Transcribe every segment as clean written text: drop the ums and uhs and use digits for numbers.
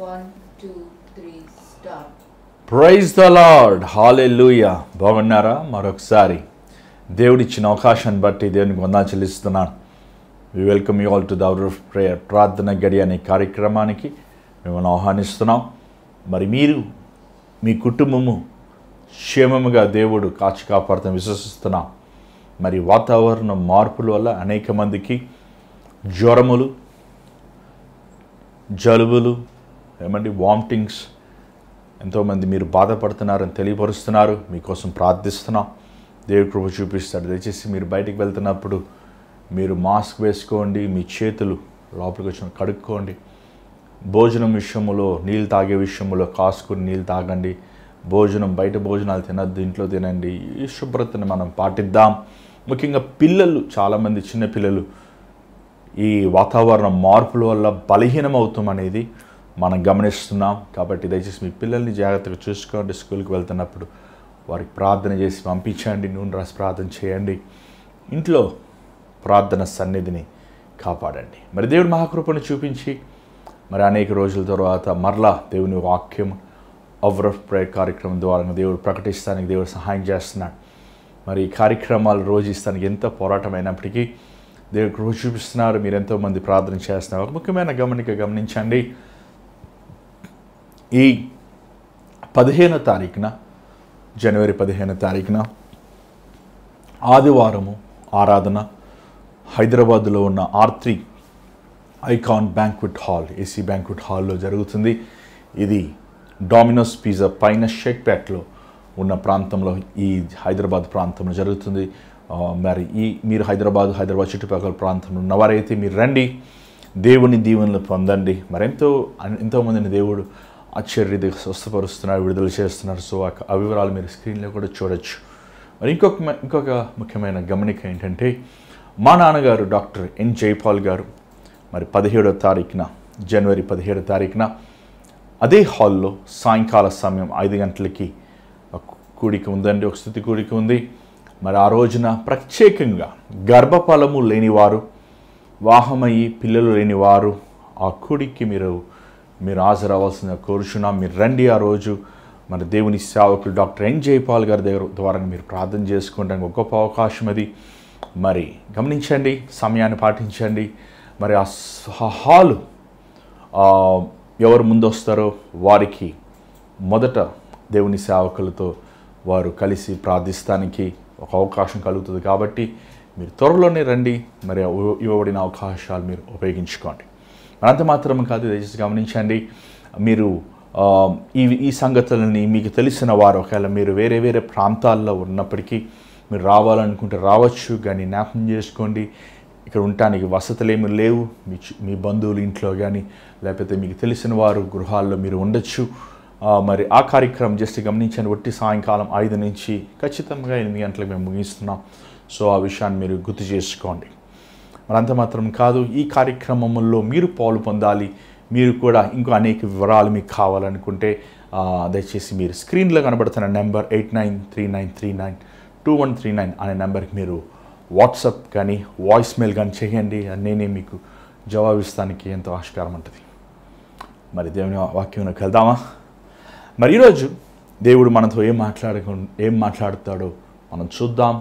1, 2, 3, start. Praise the lord, hallelujah. బాగున్నారా? మరొకసారి దేవుడిచ్చిన అవకాశాన్ని బట్టి దేవునికి వందనాలు చెల్లిస్తున్నాను. We welcome you all to the hour of prayer, ప్రార్థన గడి అనే కార్యక్రమానికి మిమ్మల్ని ఆహ్వానిస్తున్నాం. మరి మీరు మీ కుటుంబము క్షేమముగా దేవుడు కాచి కాపాడుతాం విశ్వసిస్తున్నాం. మరి వాతావరణ మార్పుల వల్ల అనేక మందికి జ్వరములు, జలుబులు, వామిటింగ్స్, ఎంతోమంది మీరు బాధపడుతున్నారని తెలియపరుస్తున్నారు. మీకోసం ప్రార్థిస్తున్నాం. దేవుడి కృప చూపిస్తాడు. దయచేసి మీరు బయటికి వెళ్తున్నప్పుడు మీరు మాస్క్ వేసుకోండి, మీ చేతులు లోపలికి వచ్చిన కడుక్కోండి. భోజనం విషయంలో, నీళ్ళు తాగే విషయంలో కాసుకుని నీళ్ళు తాగండి. భోజనం బయట భోజనాలు తినద్దు, ఇంట్లో తినండి. ఈ శుభ్రతను మనం పాటిద్దాం. ముఖ్యంగా పిల్లలు, చాలామంది చిన్నపిల్లలు ఈ వాతావరణ మార్పుల వల్ల బలహీనం అవుతాం అనేది మనం గమనిస్తున్నాం. కాబట్టి దయచేసి మీ పిల్లల్ని జాగ్రత్తగా చూసుకోండి. స్కూల్కి వెళ్తున్నప్పుడు వారికి ప్రార్థన చేసి పంపించండి. నూనె రాసి ప్రార్థన చేయండి. ఇంట్లో ప్రార్థన సన్నిధిని కాపాడండి. మరి దేవుడి మహాకృపను చూపించి మరి అనేక రోజుల తర్వాత మరలా దేవుని వాక్యం అవర్ ఆఫ్ ప్రేయర్ కార్యక్రమం ద్వారా దేవుడు ప్రకటిస్తానికి దేవుడు సహాయం చేస్తున్నాడు. మరి ఈ కార్యక్రమాలు రోజు ఇస్తానికి ఎంత పోరాటం అయినప్పటికీ దేవుడికి రోజు చూపిస్తున్నారు. మీరు ఎంతోమంది ప్రార్థన చేస్తున్నారు. ఒక ముఖ్యమైన గమనించండి. ఈ 15వ తారీఖున, జనవరి 15వ తారీఖున ఆదివారము ఆరాధన హైదరాబాద్లో ఉన్న R3 icon banquet hall, AC banquet హాల్లో జరుగుతుంది. ఇది డామినోస్ పిజ్జా పైన షేక్పేట్లో ఉన్న ప్రాంతంలో, ఈ హైదరాబాద్ ప్రాంతంలో జరుగుతుంది. మరి మీరు హైదరాబాద్ చుట్టుపక్కల ప్రాంతంలో ఉన్నవారైతే మీరు రండి, దేవుని దీవెనలు పొందండి. మరి ఎంతోమందిని దేవుడు ఆశ్చర్యరీతిగా స్వస్థపరుస్తున్నారు, విడుదల చేస్తున్నారు. సో ఆ వివరాలు మీరు స్క్రీన్లో కూడా చూడొచ్చు. మరి ఇంకొక ముఖ్యమైన గమనిక ఏంటంటే, మా నాన్నగారు డాక్టర్ ఎన్ జైపాల్ గారు మరి 17వ తారీఖున, జనవరి 17వ తారీఖున అదే హాల్లో సాయంకాల సమయం 5 గంటలకి కూడిక ఉందండి, ఒక స్తుతి కూడిక ఉంది. మరి ఆ రోజున ప్రత్యేకంగా గర్భఫలము లేనివారు, వాహమయ్యి పిల్లలు లేనివారు ఆ కూడికి మీరు హాజరవ్వాల్సిందిగా కోరుచున్నాం. మీరు రండి. ఆ రోజు మరి దేవుని సేవకులు డాక్టర్ ఎన్ జైపాల్ గారి ద్వారా మీరు ప్రార్థన చేసుకోవడానికి ఒక గొప్ప అవకాశం అది. మరి గమనించండి, సమయాన్ని పాటించండి. మరి ఆ హాలు ఎవరు ముందు వస్తారో వారికి మొదట దేవుని సేవకులతో వారు కలిసి ప్రార్థిస్తానికి ఒక అవకాశం కలుగుతుంది. కాబట్టి మీరు త్వరలోనే రండి. మరి ఇవ్వబడిన అవకాశాలు మీరు ఉపయోగించుకోండి. అంత మాత్రం కాదు, దయచేసి గమనించండి. మీరు ఈ సంగతులని మీకు తెలిసిన వారు, ఒకవేళ మీరు వేరే ప్రాంతాల్లో ఉన్నప్పటికీ మీరు రావాలనుకుంటే రావచ్చు. కానీ జ్ఞాపకం చేసుకోండి, ఇక్కడ ఉండటానికి వసతులు ఏమి లేవు. మీ బంధువులు ఇంట్లో కానీ, లేకపోతే మీకు తెలిసిన వారు గృహాల్లో మీరు ఉండొచ్చు. మరి ఆ కార్యక్రమం జస్ట్ గమనించండి. ఒట్టి సాయంకాలం 5 నుంచి ఖచ్చితంగా 8 గంటలకు మేము ముగిస్తున్నాం. సో ఆ విషయాన్ని మీరు గుర్తు చేసుకోండి. మరి అంత మాత్రం కాదు, ఈ కార్యక్రమంలో మీరు పాలు పొందాలి. మీరు కూడా ఇంకో అనేక వివరాలు మీకు కావాలనుకుంటే దయచేసి మీరు స్క్రీన్లో కనబడుతున్న నెంబర్ 8939392139 అనే నెంబర్కి మీరు వాట్సాప్ కానీ వాయిస్ మెయిల్ కానీ చేయండి. నేనే మీకు జవాబిస్తానికి ఎంతో ఆస్కారం ఉంటుంది. మరి దేవుని వాక్యంలోకి వెళ్దామా? మరి ఈరోజు దేవుడు మనతో ఏం మాట్లాడుతాడో మనం చూద్దాం.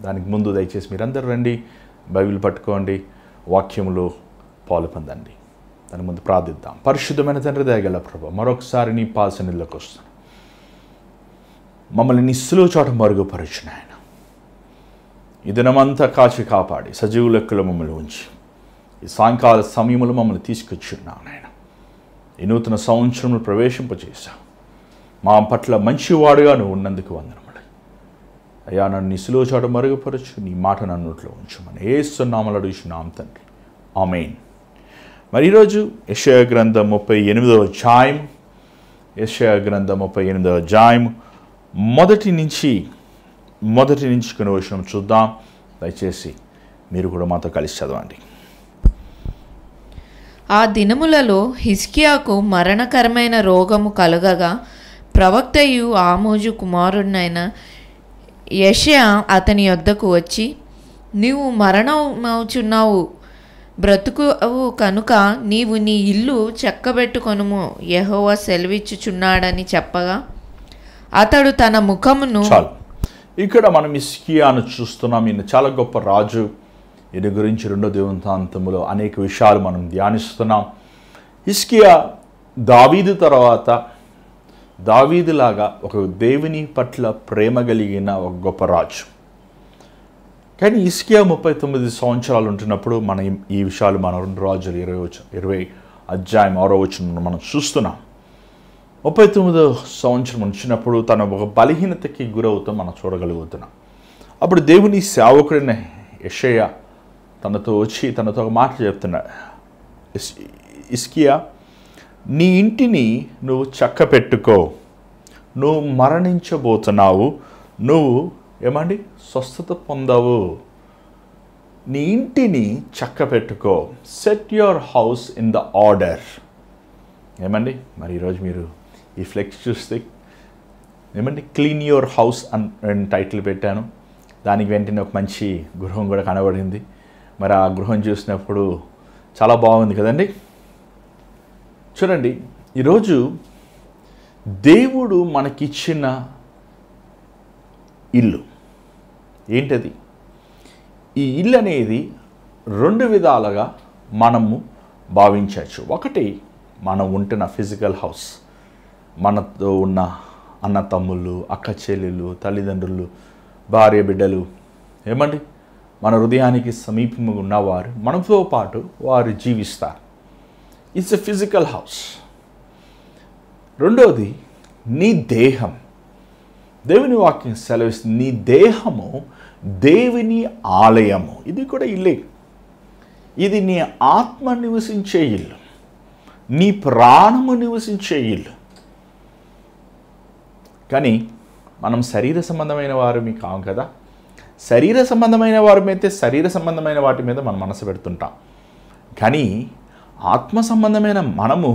దానికి ముందు దయచేసి మీరందరూ రండి, బైబిల్ పట్టుకోండి, వాక్యంలో పాలు పొందండి. దాని ముందు ప్రార్థిద్దాం. పరిశుద్ధమైన తండ్రి, దయగల ప్రభువా, మరొకసారి నీ పాద సన్నిధిలోకి వస్తాను. మమ్మల్ని నీ సులువు చోట మరుగుపరచు నాయన. ఈ దినమంతా కాచి కాపాడి సజీవ లెక్కలో మమ్మల్ని ఉంచి ఈ సాయంకాల సమయంలో మమ్మల్ని తీసుకొచ్చున్నావు నాయన. ఈ నూతన సంవత్సరంలో ప్రవేశింపజేశావు. మా పట్ల మంచివాడుగా నువ్వు ఉన్నందుకు వందనములు అయ్యా. నన్ను నీ సులువు చోట మరుగుపరచు, నీ మాట నన్నుట్లో ఉంచమని యేసు నామములో అడుగుచున్నాం తండ్రి, ఆమేన్. మరి ఈరోజు యెషయా గ్రంథం 38వ అధ్యాయం, యెషయా గ్రంథం 38వ అధ్యాయం మొదటి నుంచి కొన్ని విషయం చూద్దాం. దయచేసి మీరు కూడా మాతో కలిసి చదవండి. ఆ దినములలో హిజ్కియాకు మరణకరమైన రోగము కలుగగా ప్రవక్తయు ఆమోజు కుమారుడైన యెషయా అతని యొద్దకు వచ్చి, నీవు మరణమవుచున్నావు, బ్రతుకువు కనుక నీవు నీ ఇల్లు చెక్కబెట్టుకొనుము యెహోవా సెలవిచ్చుచున్నాడని చెప్పగా అతడు తన ముఖమును. చాలు. ఇక్కడ మనం హిజ్కియాను చూస్తున్నాం. ఈయన చాలా గొప్ప రాజు. ఈయన గురించి రెండో దినవృత్తాంతములో అనేక విషయాలు మనం ధ్యానిస్తున్నాం. హిజ్కియా దావీదు తర్వాత దావీదులాగా ఒక దేవుని పట్ల ప్రేమ కలిగిన ఒక గొప్ప రాజు. కానీ హిజ్కియా 39 సంవత్సరాలు ఉంటున్నప్పుడు మనం ఈ విషయాలు మన 2 రాజులు 20 అధ్యాయం 6వ వచనంలో మనం చూస్తున్నాం. 39వ సంవత్సరం వచ్చినప్పుడు తన ఒక బలహీనతకి గురవుతూ మనం చూడగలుగుతున్నాం. అప్పుడు దేవుని సేవకుడైన యెషయా తనతో వచ్చి తనతో ఒక మాట చెప్తున్నాడు. హిజ్కియా, నీ ఇంటిని నువ్వు చక్కపెట్టుకో, నువ్వు మరణించబోతున్నావు, నువ్వు ఏమండి స్వస్థత పొందవు, నీ ఇంటిని చక్కపెట్టుకో, set your house in the order. ఏమండి మరి ఈరోజు మీరు ఈ ఫ్లెక్స్ చూస్తే ఏమండి క్లీన్ యువర్ హౌస్ అని టైటిల్ పెట్టాను. దానికి వెంటనే ఒక మంచి గృహం కూడా కనబడింది. మరి ఆ గృహం చూసినప్పుడు చాలా బాగుంది కదండి. చూడండి, ఈరోజు దేవుడు మనకిచ్చిన ఇల్లు ఏంటది? ఈ ఇల్లు అనేది 2 విధాలుగా మనము భావించవచ్చు. ఒకటి, మనం ఉంటున్న ఫిజికల్ హౌస్, మనతో ఉన్న అన్న తమ్ముళ్ళు, అక్క చెల్లెళ్ళు, తల్లిదండ్రులు, భార్య బిడ్డలు, ఏమండి మన హృదయానికి సమీపంగా ఉన్నవారు మనతో పాటు వారు జీవిస్తారు. It's a physical house. రెండోది, నీ దేహం. దేవుని వాక్యం సెలవిస్తుంది, నీ దేహము దేవుని ఆలయము. ఇది కూడా ఇల్లే. ఇది నీ ఆత్మ నివసించే ఇల్లు, నీ ప్రాణము నివసించే ఇల్లు. కానీ మనం శరీర సంబంధమైన వారిని కావు కదా. శరీర సంబంధమైన వారమైతే శరీర సంబంధమైన వాటి మీద మనం మనసు పెడుతుంటాం. కానీ ఆత్మ సంబంధమైన మనము,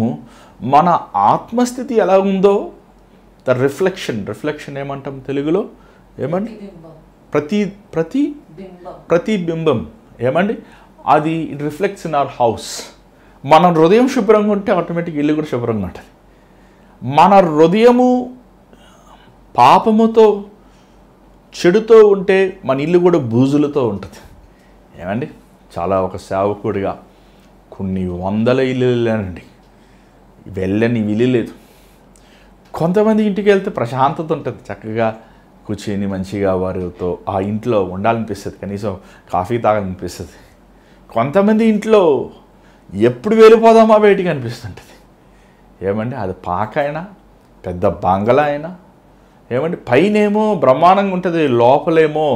మన ఆత్మస్థితి ఎలా ఉందో ద రిఫ్లెక్షన్ ఏమంటాం తెలుగులో? ఏమండి? ప్రతిబింబం. ఏమండి? అది it reflects in our house. మన హృదయం శుభ్రంగా ఉంటే ఆటోమేటిక్ ఇల్లు కూడా శుభ్రంగా ఉంటుంది. మన హృదయము పాపముతో చెడుతో ఉంటే మన ఇల్లు కూడా బూజులతో ఉంటుంది. ఏమండి? చాలా ఒక సేవకుడిగా కొన్ని 100 ఇల్లు వెళ్ళానండి, వెళ్ళని ఇల్లు లేదు. కొంతమంది ఇంటికి వెళ్తే ప్రశాంతత ఉంటుంది, చక్కగా కూర్చొని మంచిగా వారితో ఆ ఇంట్లో ఉండాలనిపిస్తుంది, కనీసం కాఫీ తాగాలనిపిస్తుంది. కొంతమంది ఇంట్లో ఎప్పుడు వెళ్ళిపోదామా బయటికి అనిపిస్తుంటుంది. ఏమండి? అది పాక అయినా పెద్ద బంగళా అయినా, ఏమండి పైనేమో బ్రహ్మాండంగా ఉంటుంది, లోపలేమో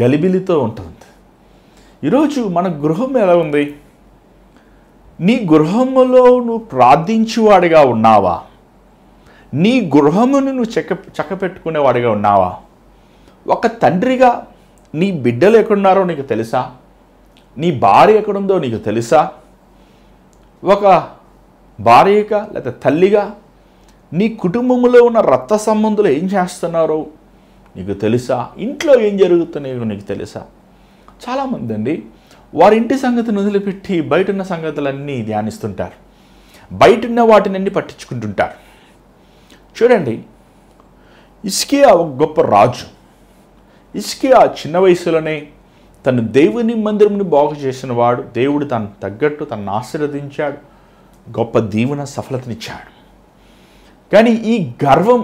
గలిబిలితో ఉంటుంది. ఈరోజు మన గృహం ఎలా ఉంది? నీ గృహములో నువ్వు ప్రార్థించేవాడిగా ఉన్నావా? నీ గృహమును నువ్వు చక్కపెట్టుకునేవాడిగా ఉన్నావా? ఒక తండ్రిగా నీ బిడ్డలు ఎక్కడున్నారో నీకు తెలుసా? నీ భార్య ఎక్కడుందో నీకు తెలుసా? ఒక భార్యగా లేదా తల్లిగా నీ కుటుంబంలో ఉన్న రక్త సంబంధులు ఏం చేస్తున్నారో నీకు తెలుసా? ఇంట్లో ఏం జరుగుతున్నాయో నీకు తెలుసా? చాలామంది అండి వారి ఇంటి సంగతిని వదిలిపెట్టి బయట ఉన్న సంగతులన్నీ ధ్యానిస్తుంటారు, బయట ఉన్న వాటినన్నీ పట్టించుకుంటుంటారు. చూడండి, హిజ్కియా ఒక గొప్ప రాజు. హిజ్కియా చిన్న వయసులోనే తను దేవుని మందిరంని బాగు చేసిన వాడు. దేవుడు తను తగ్గట్టు తనను ఆశీర్వదించాడు, గొప్ప దీవెన సఫలతనిచ్చాడు. కానీ ఈ గర్వం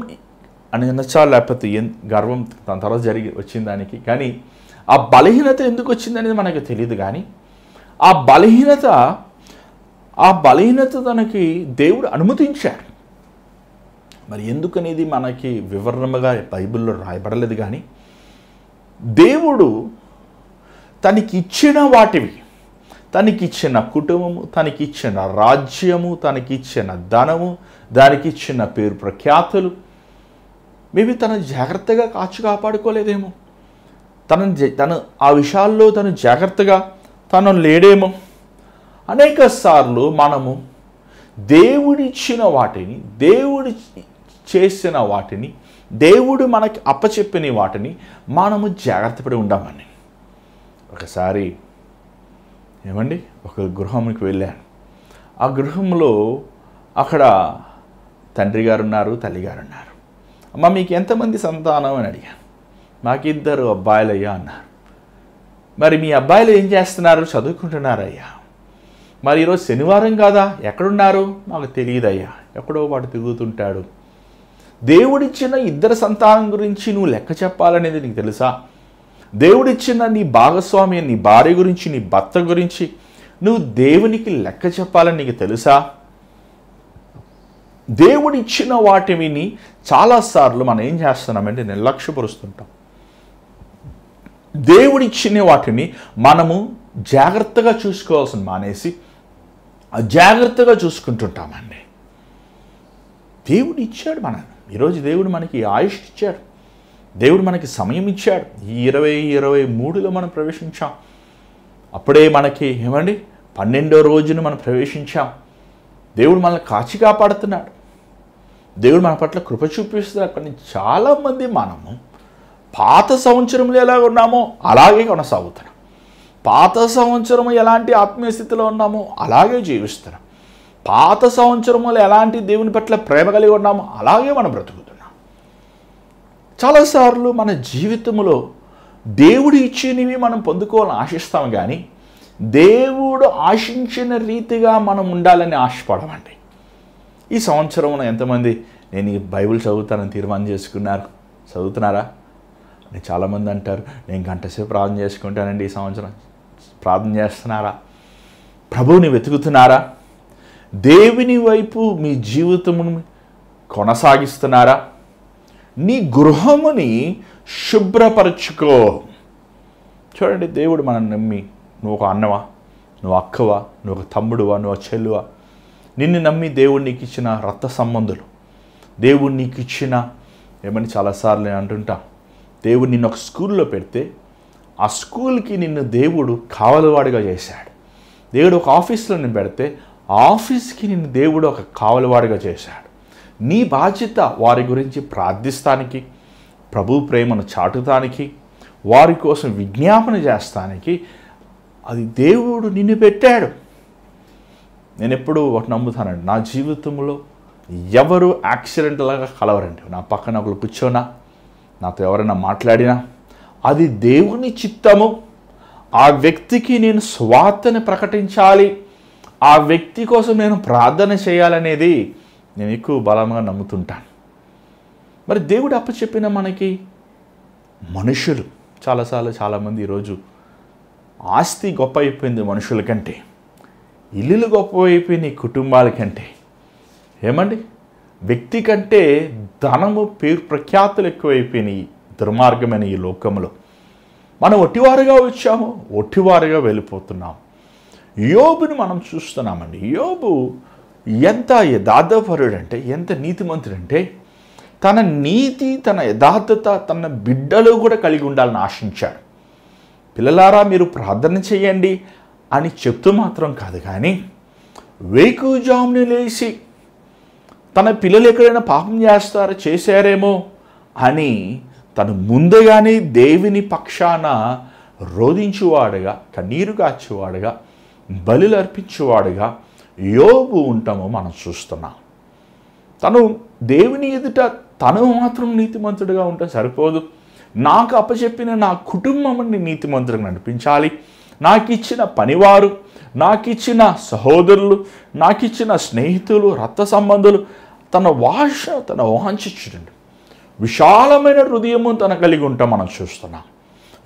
అని అనొచ్చా లేకపోతే గర్వం తన తర్వాత వచ్చిన దానికి, కానీ ఆ బలహీనత ఎందుకు వచ్చిందనేది మనకు తెలియదు. కానీ ఆ బలహీనత తనకి దేవుడు అనుమతించాడు. మరి ఎందుకనేది మనకి వివరణగా బైబిల్లో రాయబడలేదు. కానీ దేవుడు తనకిచ్చిన వాటివి, తనకిచ్చిన కుటుంబము, తనకిచ్చిన రాజ్యము, తనకిచ్చిన ధనము, దానికిచ్చిన పేరు ప్రఖ్యాతులు మేబీ తను జాగ్రత్తగా కాపాడుకోలేదేమో, తను ఆ విషయాల్లో తను జాగ్రత్తగా తను లేడేమో. అనేక సార్లు మనము దేవుడిచ్చిన వాటిని, దేవుడు చేసిన వాటిని, దేవుడు మనకి అప్పచెప్పిన వాటిని మనము జాగ్రత్త పడి ఉండామని. ఒకసారి ఏమండి ఒక గృహంకి వెళ్ళాను. ఆ గృహంలో అక్కడ తండ్రి గారు ఉన్నారు, తల్లిగారు ఉన్నారు. అమ్మ మీకు ఎంతమంది సంతానం అని అడిగాను. మాకు 2 అబ్బాయిలయ్యా అన్నారు. మరి మీ అబ్బాయిలు ఏం చేస్తున్నారు? చదువుకుంటున్నారయ్యా. మరి ఈరోజు శనివారం కాదా, ఎక్కడున్నారు? మాకు తెలియదయ్యా, ఎక్కడో వాడు తిరుగుతుంటాడు. దేవుడిచ్చిన 2 సంతానం గురించి నువ్వు లెక్క చెప్పాలనేది నీకు తెలుసా? దేవుడిచ్చిన నీ భాగస్వామి, నీ భార్య గురించి, నీ భర్త గురించి నువ్వు దేవునికి లెక్క చెప్పాలని నీకు తెలుసా? దేవుడిచ్చిన వాటిని చాలాసార్లు మనం ఏం చేస్తున్నామంటే నిర్లక్ష్యపరుస్తుంటాం. దేవుడిచ్చిన వాటిని మనము జాగ్రత్తగా చూసుకోవాల్సిన మానేసి అజాగ్రత్తగా చూసుకుంటుంటామండి. దేవుడు ఇచ్చాడు మనల్ని. ఈరోజు దేవుడు మనకి ఆయుష్ ఇచ్చాడు, దేవుడు మనకి సమయం ఇచ్చాడు. ఈ 2023లో మనం ప్రవేశించాం. అప్పుడే మనకి ఏమండి 12వ రోజున మనం ప్రవేశించాం. దేవుడు మనల్ని కాచి కాపాడుతున్నాడు, దేవుడు మన పట్ల కృప చూపిస్తున్నాడు. కానీ చాలామంది మనము పాత సంవత్సరంలో ఎలా ఉన్నామో అలాగే కొనసాగుతున్నాం. పాత సంవత్సరం ఎలాంటి ఆత్మీయ స్థితిలో ఉన్నామో అలాగే జీవిస్తున్నాం. పాత సంవత్సరంలో ఎలాంటి దేవుని పట్ల ప్రేమ కలిగి ఉన్నామో అలాగే మనం బ్రతుకుతున్నాం. చాలాసార్లు మన జీవితంలో దేవుడు ఇచ్చినవి మనం పొందుకోవాలని ఆశిస్తాం, కానీ దేవుడు ఆశించిన రీతిగా మనం ఉండాలని ఆశపడమండి. ఈ సంవత్సరంలో ఎంతమంది నేను ఈ బైబిల్ చదువుతానని తీర్మానం చేసుకున్నారు? చదువుతున్నారా? అని చాలామంది అంటారు, నేను గంటసేపు ప్రార్థన చేసుకుంటానండి ఈ సంవత్సరం. ప్రార్థన చేస్తున్నారా? ప్రభువుని వెతుకుతున్నారా? దేవుని వైపు మీ జీవితమును కొనసాగిస్తున్నారా? నీ గృహముని శుభ్రపరచుకో. చూడండి, దేవుడు మనం నమ్మి, నువ్వు ఒక అన్నవా, నువ్వు అక్కవా, నువ్వు ఒక తమ్ముడువా, నువ్వు ఒక చెల్లువా, నిన్ను నమ్మి దేవుడు నీకు ఇచ్చిన రక్త సంబంధులు, దేవుడు నీకు ఇచ్చిన ఏమని చాలాసార్లు నేను అంటుంటా, దేవుడు నిన్ను ఒక స్కూల్లో పెడితే ఆ స్కూల్కి నిన్ను దేవుడు కావలివాడిగా చేశాడు. దేవుడు ఒక ఆఫీస్లో నిన్ను పెడితే ఆ ఆఫీస్కి నిన్ను దేవుడు ఒక కావలివాడిగా చేశాడు. నీ బాధ్యత వారి గురించి ప్రార్థిస్తానికి, ప్రభు ప్రేమను చాటుతానికి, వారి కోసం విజ్ఞాపన చేస్తానికి అది దేవుడు నిన్ను పెట్టాడు. నేను ఎప్పుడూ ఒకటి నమ్ముతానండి, నా జీవితంలో ఎవరు యాక్సిడెంటల్గా కలవరండి. నా పక్కన ఒకరు కూర్చోనా, నాతో ఎవరైనా మాట్లాడినా అది దేవుని చిత్తము. ఆ వ్యక్తికి నేను స్వార్థని ప్రకటించాలి, ఆ వ్యక్తి కోసం నేను ప్రార్థన చేయాలనేది నేను ఎక్కువ బలంగా నమ్ముతుంటాను. మరి దేవుడు అప్పచెప్పిన మనకి మనుషులు చాలామంది ఈరోజు ఆస్తి గొప్ప అయిపోయింది మనుషుల కంటే, ఇల్లులు గొప్ప అయిపోయినాయి కుటుంబాల కంటే. ఏమండి, వ్యక్తి కంటే ధనము, పేరు ప్రఖ్యాతులు ఎక్కువైపోయినాయి దుర్మార్గమైన ఈ లోకంలో. మనం ఒట్టివారుగా వచ్చాము, ఒట్టివారుగా వెళ్ళిపోతున్నాము. యోబుని మనం చూస్తున్నామండి. యోబు ఎంత యథార్థపరుడంటే, ఎంత నీతిమంతుడంటే, తన నీతి, తన యథార్థత తన బిడ్డలు కూడా కలిగి ఉండాలని ఆశించాడు. పిల్లలారా మీరు ప్రార్థన చేయండి అని చెప్తూ మాత్రం కాదు, కానీ వేకువజామున లేచి తన పిల్లలు ఎక్కడైనా పాపం చేశారేమో అని తను ముందుగానే దేవుని పక్షాన రోధించువాడుగా, కన్నీరు కాచేవాడుగా, బలులు అర్పించేవాడుగా యోబు ఉంటామో మనం చూస్తున్నాం. తను దేవుని ఎదుట తను మాత్రం నీతిమంతుడిగా ఉంటే సరిపోదు, నాకు అప్పచెప్పిన నా కుటుంబాన్ని నీతిమంతుడిగా నడిపించాలి. నాకు ఇచ్చిన పనివారు, నాకు ఇచ్చిన సహోదరులు, నాకు ఇచ్చిన స్నేహితులు, రక్త సంబంధులు, తన వాంఛ చూడండి, విశాలమైన హృదయము తన కలిగి ఉంటాం మనం చూస్తున్నాం.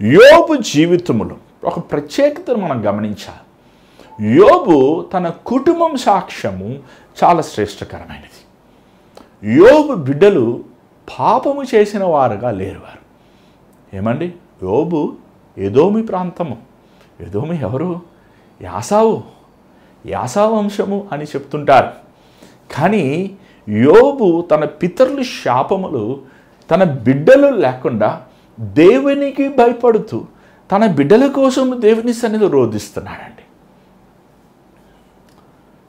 యోబు జీవితంలో ఒక ప్రత్యేకతను మనం గమనించాలి. యోబు తన కుటుంబం సాక్ష్యము చాలా శ్రేష్టకరమైనది. యోబు బిడ్డలు పాపము చేసిన వారుగా లేరు. వారు ఏమండి, యోబు ఎదోమి ప్రాంతము. ఎదోమి ఎవరు? యాసావు వంశము అని చెప్తుంటారు. కానీ యోబు తన పితరుల శాపములు తన బిడ్డలు లేకుండా దేవునికి భయపడుతూ తన బిడ్డల కోసం దేవుని సన్నిధిలో రోధిస్తున్నాడండి.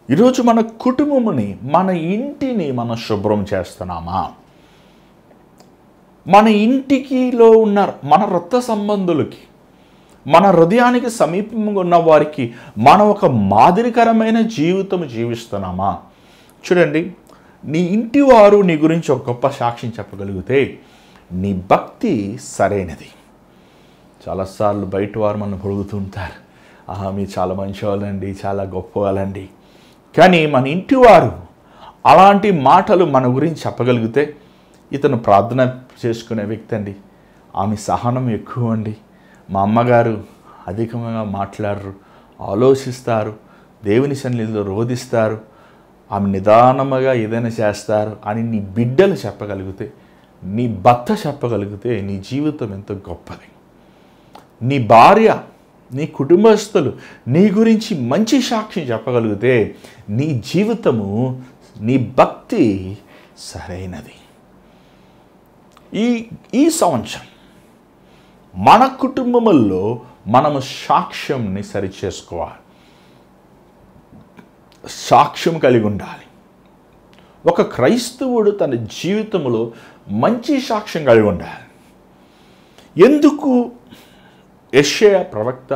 ఈరోజు మన కుటుంబముని, మన ఇంటిని మనం శుభ్రం చేస్తున్నామా? మన ఇంటికిలో ఉన్న మన రక్త సంబంధులకి మన హృదయానికి సమీపంగా ఉన్న వారికి మనం ఒక మాదిరికరమైన జీవితం జీవిస్తున్నామా? చూడండి, నీ ఇంటి వారు నీ గురించి ఒక గొప్ప సాక్ష్యం చెప్పగలిగితే నీ భక్తి సరైనది. చాలాసార్లు బయట వారు మనం పొడుగుతుంటారు, మీరు చాలా మంచివాళ్ళండి, చాలా గొప్ప వాళ్ళండి. కానీ మన ఇంటి వారు అలాంటి మాటలు మన గురించి చెప్పగలిగితే, ఇతను ప్రార్థన చేసుకునే వ్యక్తి అండి, ఆమె సహనం ఎక్కువ అండి, మా అమ్మగారు అధికంగా మాట్లాడరు, ఆలోచిస్తారు, దేవుని సన్నిధిలో రోధిస్తారు, ఆమె నిదానముగా ఏదైనా చేస్తారు అని నీ బిడ్డలు చెప్పగలిగితే, నీ భర్త చెప్పగలిగితే నీ జీవితం ఎంతో గొప్పది. నీ భార్య, నీ కుటుంబస్తులు నీ గురించి మంచి సాక్ష్యం చెప్పగలిగితే నీ జీవితము, నీ భక్తి సరైనది. ఈ సంవత్సరం మన కుటుంబముల్లో మనము సాక్ష్యంని సరిచేసుకోవాలి, సాక్ష్యం కలిగి ఉండాలి. ఒక క్రైస్తవుడు తన జీవితంలో మంచి సాక్ష్యం కలిగి ఉండాలి. ఎందుకు యెషయా ప్రవక్త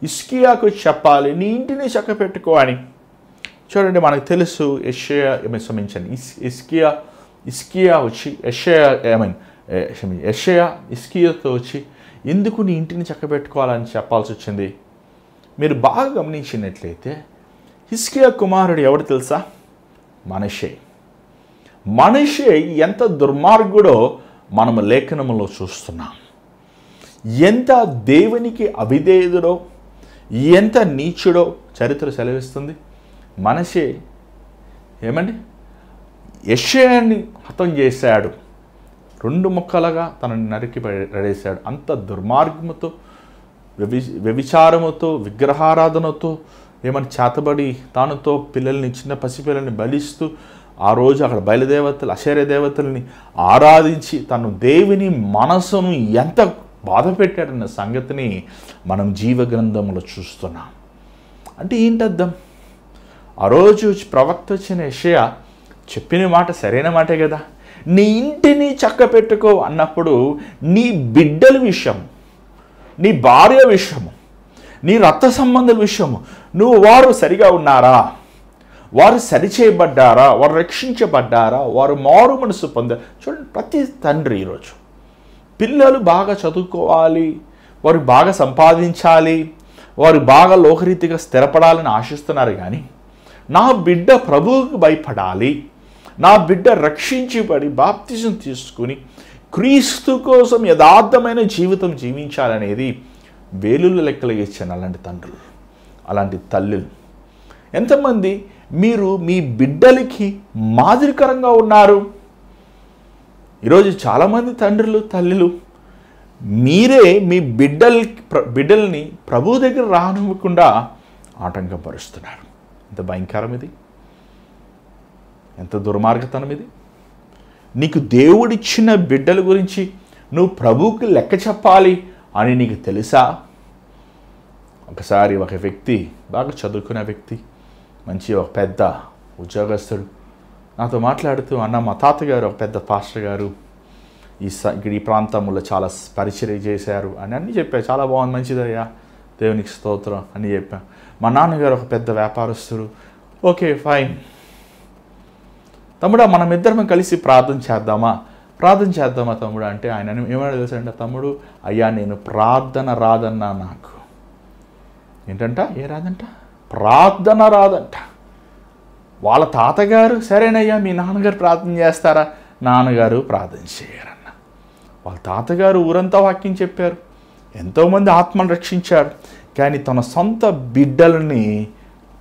హిజ్కియాకు చెప్పాలి నీ ఇంటిని చక్కపెట్టుకో అని? చూడండి, మనకు తెలుసు యెషయా హిజ్కియా వచ్చి యెషయా హిజ్కియాతో వచ్చి ఎందుకు నీ ఇంటిని చక్కబెట్టుకోవాలని చెప్పాల్సి వచ్చింది. మీరు బాగా గమనించినట్లయితే హిజ్కియా కుమారుడు ఎవరు తెలుసా? మనష్షే ఎంత దుర్మార్గుడో మనము లేఖనములో చూస్తున్నాం. ఎంత దేవునికి అవిధేయుడో, ఎంత నీచుడో చరిత్ర సెలవిస్తుంది. మనష్షే యెషయాని హతం చేశాడు, 2 ముక్కలుగా తనని నరికి పడేశాడు. అంత దుర్మార్గముతో, వ్యభిచారముతో, విగ్రహారాధనతో చేతబడి తానుతో పిల్లల్ని, చిన్న పసిపిల్లల్ని బలిస్తూ ఆ రోజు అక్కడ బయలుదేవతలు, అశేర దేవతల్ని ఆరాధించి తను దేవుని మనసును ఎంత బాధ పెట్టాడన్న సంగతిని మనం జీవగ్రంథంలో చూస్తున్నాం. అంటే ఏంటర్థం? ఆ రోజు ప్రవక్త వచ్చిన యెషయా చెప్పిన మాట సరైన మాటే కదా. నీ ఇంటిని చక్కపెట్టుకో అన్నప్పుడు నీ బిడ్డల విషయం, నీ భార్య విషయము, నీ రక్త సంబంధుల విషయము, వారు సరిగా ఉన్నారా, వారు సరిచేయబడ్డారా, వారు రక్షించబడ్డారా, వారు మారు మనసు పొందారు. చూడండి, ప్రతి తండ్రి ఈరోజు పిల్లలు బాగా చదువుకోవాలి, వారు బాగా సంపాదించాలి, వారు బాగా లోకరీతిగా స్థిరపడాలని ఆశిస్తున్నారు. కానీ నా బిడ్డ ప్రభువుకు భయపడాలి, నా బిడ్డ రక్షించబడి బాప్తిజం తీసుకుని క్రీస్తు కోసం యథార్థమైన జీవితం జీవించాలనేది వేలుల లెక్కలు ఇచ్చాను అలాంటి తండ్రులు, అలాంటి తల్లులు. ఎంతమంది మీరు మీ బిడ్డలకి మాదిరికరంగా ఉన్నారు? ఈరోజు చాలామంది తండ్రులు, తల్లులు మీరే మీ బిడ్డల్ని ప్రభు దగ్గర రానివ్వకుండా ఆటంకపరుస్తున్నారు. ఎంత భయంకరం ఇది, ఎంత దుర్మార్గతనం ఇది. నీకు దేవుడిచ్చిన బిడ్డల గురించి నువ్వు ప్రభువుకి లెక్క చెప్పాలి అని నీకు తెలుసా? ఒకసారి ఒక వ్యక్తి, బాగా చదువుకునే వ్యక్తి, మంచి ఒక పెద్ద ఉద్యోగస్తుడు నాతో మాట్లాడుతూ, అన్న మా తాతగారు ఒక పెద్ద పాస్టర్ గారు ఈ ప్రాంతంలో చాలా పరిచర్య చేశారు అని అన్నీ చెప్పారు. చాలా బాగుంది, మంచిదయ్యా, దేవునికి స్తోత్రం అని చెప్పాను. మా నాన్నగారు ఒక పెద్ద వ్యాపారస్తుడు. ఓకే, ఫైన్ తమ్ముడా, మనమిద్దరం కలిసి ప్రార్థన చేద్దామా తమ్ముడు అంటే ఆయన ఏమైనా తెలుసండి తమ్ముడు, అయ్యా నేను ప్రార్థన రాదన్నా, నాకు ఏంటంట, రాదంట, ప్రార్థన రాదంట. వాళ్ళ తాతగారు సరేనయ్యా మీ నాన్నగారు ప్రార్థన చేస్తారా? నాన్నగారు ప్రార్థన చేయరన్న. వాళ్ళ తాతగారు ఊరంతా వాక్యం చెప్పారు, ఎంతోమంది ఆత్మను రక్షించారు, కానీ తన సొంత బిడ్డలని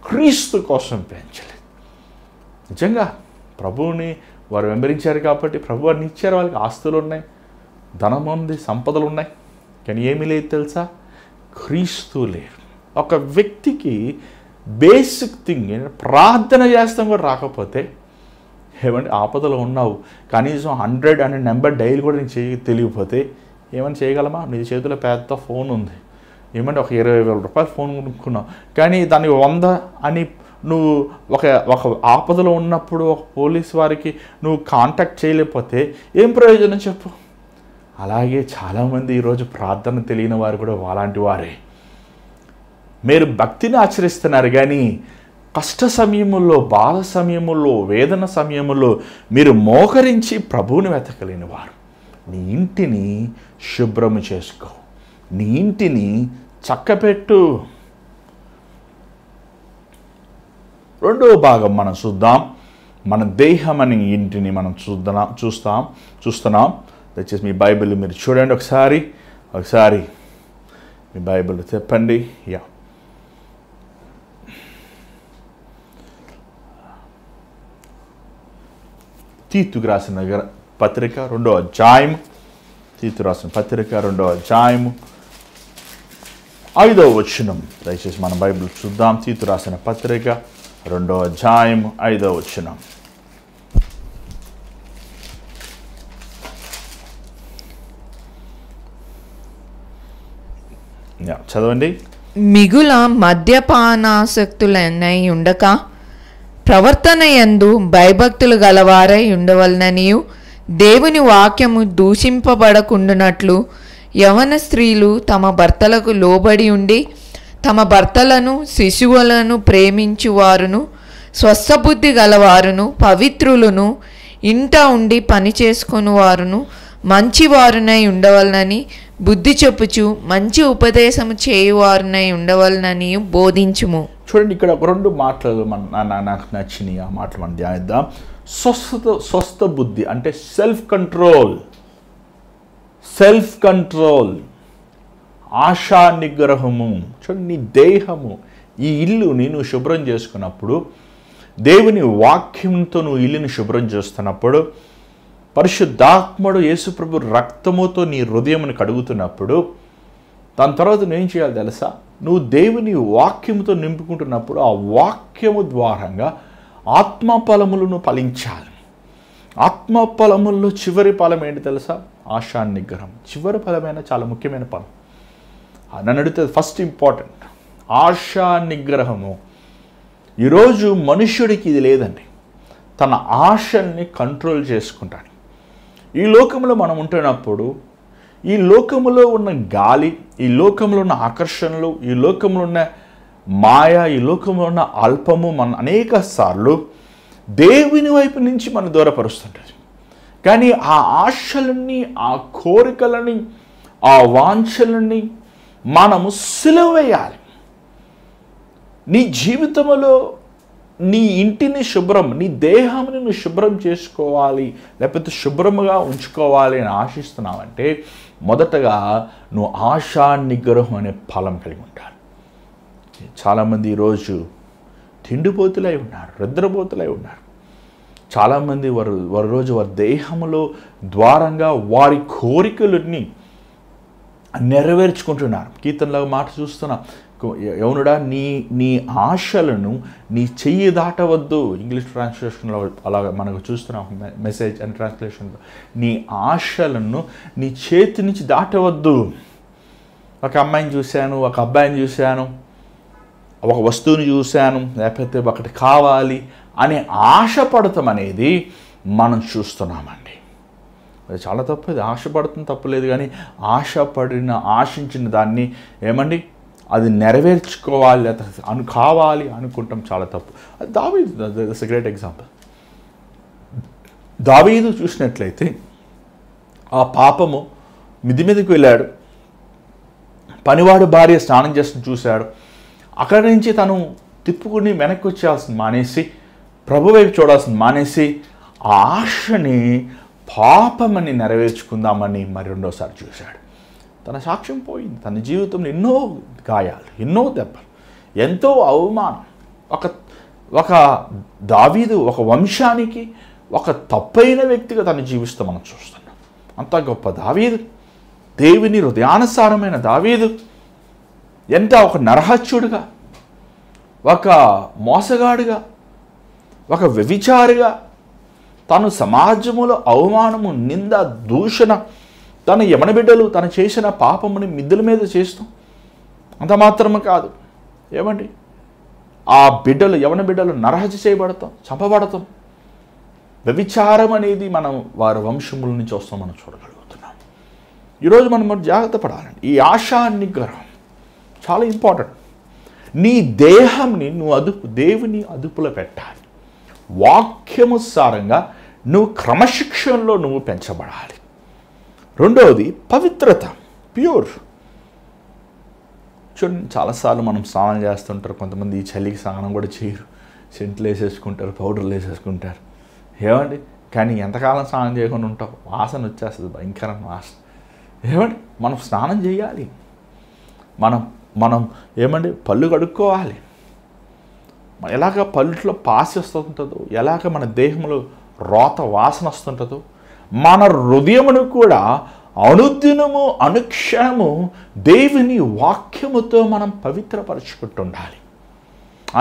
క్రీస్తు కోసం పెంచలేదు. నిజంగా ప్రభువుని వారు వెంబడించారు కాబట్టి ప్రభు వారిని ఇచ్చారు, వాళ్ళకి ఆస్తులు ఉన్నాయి, ధనం ఉంది, సంపదలు ఉన్నాయి, కానీ ఏమీ లేదు తెలుసా? క్రీస్తు లేరు. ఒక వ్యక్తికి బేసిక్ థింగ్ ప్రార్థన చేస్తాం కూడా రాకపోతే, ఆపదలో ఉన్నావు, కనీసం 100 అనే నెంబర్ డైలీ కూడా నీకు తెలియకపోతే ఏమైనా చేయగలమా? నీ చేతిలో పెద్ద ఫోన్ ఉంది, ఒక 20,000 రూపాయలు ఫోన్ కొనుక్కున్నావు, కానీ దానికి 100 అని నువ్వు ఒక ఆపదలో ఉన్నప్పుడు ఒక పోలీస్ వారికి నువ్వు కాంటాక్ట్ చేయలేకపోతే ఏం ప్రయోజనం చెప్పు? అలాగే చాలామంది ఈరోజు ప్రార్థన తెలియని వారు కూడా అలాంటి వారే. మీరు భక్తిని ఆచరిస్తున్నారు కానీ కష్ట సమయముల్లో, బాధ సమయముల్లో, వేదన సమయముల్లో మీరు మోకరించి ప్రభువుని వెతకలేని వారు. నీ ఇంటిని శుభ్రము చేసుకో, నీ ఇంటిని చక్కపెట్టు. రెండవ భాగం మనం చూద్దాం. మన దేహం అనే ఇంటిని మనం చూస్తున్నాం. దయచేసి మీ బైబిల్ మీరు చూడండి ఒకసారి మీ బైబిల్ చెప్పండి. తీతుకు రాసిన పత్రిక 2వ అధ్యాయము, తీతు రాసిన పత్రిక 2వ అధ్యాయము 5వ వచనం. దయచేసి మన బైబిల్ చూద్దాం. తీతు రాసిన పత్రిక 2వ అధ్యాయము 5వ వచనం. చదవండి. మిగుల మద్యపానాసక్తులనై ఉండక ప్రవర్తన యందు భయభక్తులు గలవారై ఉండవలననియు, దేవుని వాక్యము దూషింపబడకుండునట్లు యవన స్త్రీలు తమ భర్తలకు లోబడి ఉండి తమ భర్తలను శిశువులను ప్రేమించువారును స్వస్థబుద్ధి గలవారును పవిత్రులను ఇంట ఉండి పని చేసుకుని వారును మంచివారునై ఉండవలనని బుద్ధి చెప్పుచు మంచి ఉపదేశము చేయువారునై ఉండవలనని బోధించుము. చూడండి, ఇక్కడ ఒక 2 మాటలు నాకు నచ్చినాయి. ఆ మాటలు మనం ధ్యానిద్దాం. స్వస్థ బుద్ధి అంటే సెల్ఫ్ కంట్రోల్, ఆశా నిగ్రహము. చూడండి, నీ దేహము, ఈ ఇల్లు నేను శుభ్రం చేసుకున్నప్పుడు, దేవుని వాక్యంతో నువ్వు ఇల్లుని శుభ్రం చేస్తున్నప్పుడు, పరిశుద్ధాత్ముడు యేసుప్రభు రక్తముతో నీ హృదయమును కడుగుతున్నప్పుడు, దాని తర్వాత నువ్వేం చేయాలి తెలుసా? నువ్వు దేవుని వాక్యముతో నింపుకుంటున్నప్పుడు ఆ వాక్యము ద్వారంగా ఆత్మఫలములను ఫలించాలి. ఆత్మఫలముల్లో చివరి ఫలం ఏంటి తెలుసా? ఆశా నిగ్రహం. చివరి ఫలమైన చాలా ముఖ్యమైన ఫలం. నన్ను అడిగితే ఫస్ట్ ఇంపార్టెంట్ ఆశా నిగ్రహము. ఈరోజు మనుష్యుడికి ఇది లేదండి. తన ఆశల్ని కంట్రోల్ చేసుకుంటాడు. ఈ లోకంలో మనం ఉంటున్నప్పుడు ఈ లోకంలో ఉన్న గాలి, ఈ లోకంలో ఉన్న ఆకర్షణలు, ఈ లోకంలో ఉన్న మాయ, ఈ లోకంలో ఉన్న అల్పము మన అనేక సార్లు దేవుని వైపు నుంచి మనం దూరపరుస్తుంటుంది. కానీ ఆ ఆశలని, ఆ కోరికలని, ఆ వాంఛలని మనము సిలువ వేయాలి. నీ జీవితంలో నీ ఇంటిని శుభ్రం, నీ దేహాన్ని నువ్వు శుభ్రం చేసుకోవాలి, లేకపోతే శుభ్రముగా ఉంచుకోవాలి అని ఆశిస్తున్నావంటే మొదటగా నువ్వు ఆశా నిగ్రహం అనే ఫలం కలిగి ఉంటారు. చాలామంది ఈరోజు తిండిపోతులై ఉన్నారు, నిద్రపోతులై ఉన్నారు. చాలామంది వారి రోజు వారి దేహంలో ద్వారంగా వారి కోరికలని నెరవేర్చుకుంటున్నారు. కీర్తనలో మాట చూస్తున్నాం, యవనుడా నీ ఆశలను నీ చెయ్యి దాటవద్దు. ఇంగ్లీష్ ట్రాన్స్లేషన్లో అలాగ మనకు చూస్తున్నాం, మెసేజ్ అండ్ ట్రాన్స్లేషన్లో నీ ఆశలను నీ చేతి నుంచి దాటవద్దు. ఒక అమ్మాయిని చూశాను, ఒక అబ్బాయిని చూశాను, ఒక వస్తువుని చూశాను, లేకపోతే ఒకటి కావాలి అనే ఆశపడతాం అనేది మనం చూస్తున్నామండి. అది చాలా తప్పు. అది ఆశపడతాం తప్పులేదు, కానీ ఆశించిన దాన్ని ఏమండి అది నెరవేర్చుకోవాలి కావాలి అనుకుంటాం, చాలా తప్పు. దావీదు దట్స్ ఎ గ్రేట్ ఎగ్జాంపుల్. దావీదు చూసినట్లయితే ఆ పాపము మిద్ది మీదకి వెళ్ళాడు, పనివాడు భార్య స్నానం చేస్తూ చూశాడు. అక్కడి నుంచి తను తిప్పుకుని వెనక్కి వచ్చేయాల్సింది మానేసి, ప్రభు వైపు చూడాల్సింది మానేసి, ఆ ఆశని పాపమని నెరవేర్చుకుందామని మరి రెండోసారి చూశాడు. తన సాక్ష్యం పోయింది. తన జీవితంలో ఎన్నో గాయాలు, ఎన్నో దెబ్బలు, ఎంతో అవమానం. ఒక దావీదు ఒక వంశానికి ఒక తప్పైన వ్యక్తిగా తను జీవిస్తూ మనం చూస్తున్నాం. అంత గొప్ప దావీదు, దేవుని హృదయానుసారమైన దావీదు ఎంత ఒక నరహత్యుడుగా, ఒక మోసగాడుగా, ఒక వ్యభిచారిగా, తను సమాజంలో అవమానము, నింద, దూషణ, తన యవన బిడ్డలు తను చేసిన పాపముని మిద్దెల మీద చేస్తాం. అంత మాత్రమే కాదు, ఏమండి ఆ బిడ్డలు, యవన బిడ్డలు నరహత్య చేయబడతాం, చంపబడతాం. వ్యభిచారం అనేది మనం వారి వంశముల నుంచి వస్తాం మనం చూడగలుగుతున్నాం. ఈరోజు మనం జాగ్రత్త పడాలండి. ఈ ఆశా నిగ్రహం చాలా ఇంపార్టెంట్. నీ దేహంని నువ్వు దేవుని అదుపులో పెట్టాలి. వాక్యము సారంగా నువ్వు క్రమశిక్షణలో నువ్వు పెంచబడాలి. రెండవది పవిత్రత, ప్యూర్. చూడండి, చాలాసార్లు మనం స్నానం చేస్తుంటారు, కొంతమంది ఈ చలికి స్నానం కూడా చేయరు, సెంట్లు వేసేసుకుంటారు, పౌడర్లు వేసేసుకుంటారు. ఏమండి, కానీ ఎంతకాలం స్నానం చేయకుండా ఉంటాం, వాసన వచ్చేస్తుంది, భయంకరమైన వాసన. ఏమండి, మనం స్నానం చేయాలి. మనం ఏమండి పళ్ళు కడుక్కోవాలి. ఎలాగ పళ్ళులో పాసి వస్తుంటుందో, ఎలాగ మన దేహంలో రోత వాసన వస్తుంటుందో, మన హృదయమును కూడా అనుదినము అనుక్షణము దేవుని వాక్యముతో మనం పవిత్రపరచుకుంటుండాలి.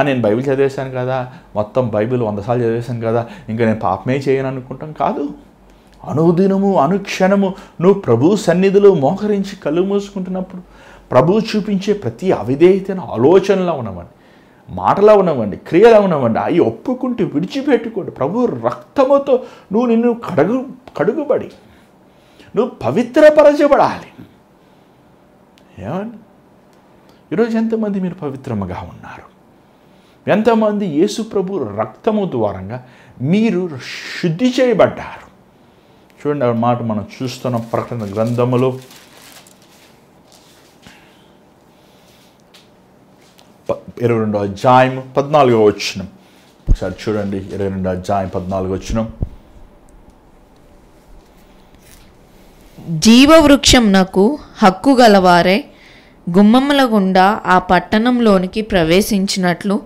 నేను బైబిల్ చదివేశాను కదా, మొత్తం బైబిల్ 100 సార్లు చదివేశాను కదా, ఇంకా నేను పాపమే చేయను అనుకుంటాం కాదు. అనుదినము అనుక్షణము నువ్వు ప్రభు సన్నిధిలో మోకరించి కళ్ళు మూసుకుంటున్నప్పుడు ప్రభువు చూపించే ప్రతి అవిధేయతను ఆలోచనలో ఉన్నవండి, మాటలో ఉన్నవండి, క్రియలో ఉన్నవండి, అవి ఒప్పుకుంటూ విడిచిపెట్టుకోండి. ప్రభు రక్తముతో నువ్వు నిన్ను కడుగుబడి నువ్వు పవిత్రపరచబడాలి. ఏమండి, ఈరోజు ఎంతమంది మీరు పవిత్రముగా ఉన్నారు? ఎంతమంది యేసు ప్రభు రక్తము ద్వారంగా మీరు శుద్ధి చేయబడ్డారు? చూడండి, ఆ మాట మనం చూస్తున్న ప్రకటన గ్రంథములో 22వ అధ్యాయం 14వ వచనం. ఒకసారి చూడండి, 22వ అధ్యాయం 14వ వచనం. జీవవృక్షంనకు హక్కు గలవారే గుమ్మముల గుండా ఆ పట్టణంలోనికి ప్రవేశించినట్లు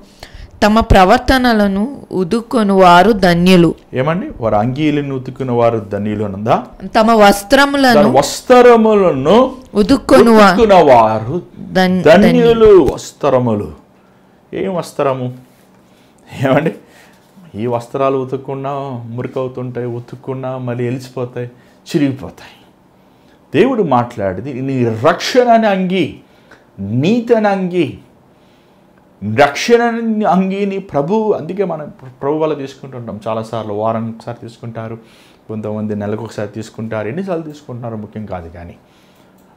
తమ ప్రవర్తనలను ఉదుక్కొని వారు ధన్యులు. ఏమండి, వారు అంగీలను ఉతుక్కున్న వారు ధన్యులు అనందా? తమ వస్త్రములను ఉదుక్కొని వారు ధన్యులు. వస్త్రములు, ఏం వస్త్రము? ఏమండి, ఈ వస్త్రాలు ఉతుక్కున్నా మురికవుతుంటాయి, ఉతుక్కున్నా మళ్ళీ ఎలిసిపోతాయి, చిరిగిపోతాయి. దేవుడు మాట్లాడేది నీ రక్షణ అనే అంగీ, నీతి అనే అంగీ, రక్షణ అంగీని ప్రభు. అందుకే మనం ప్రభు వల్ల తీసుకుంటుంటాం. చాలాసార్లు వారానికి ఒకసారి తీసుకుంటారు, కొంతమంది నెలకు ఒకసారి తీసుకుంటారు, ఎన్నిసార్లు తీసుకుంటున్నారో ముఖ్యం కాదు. కానీ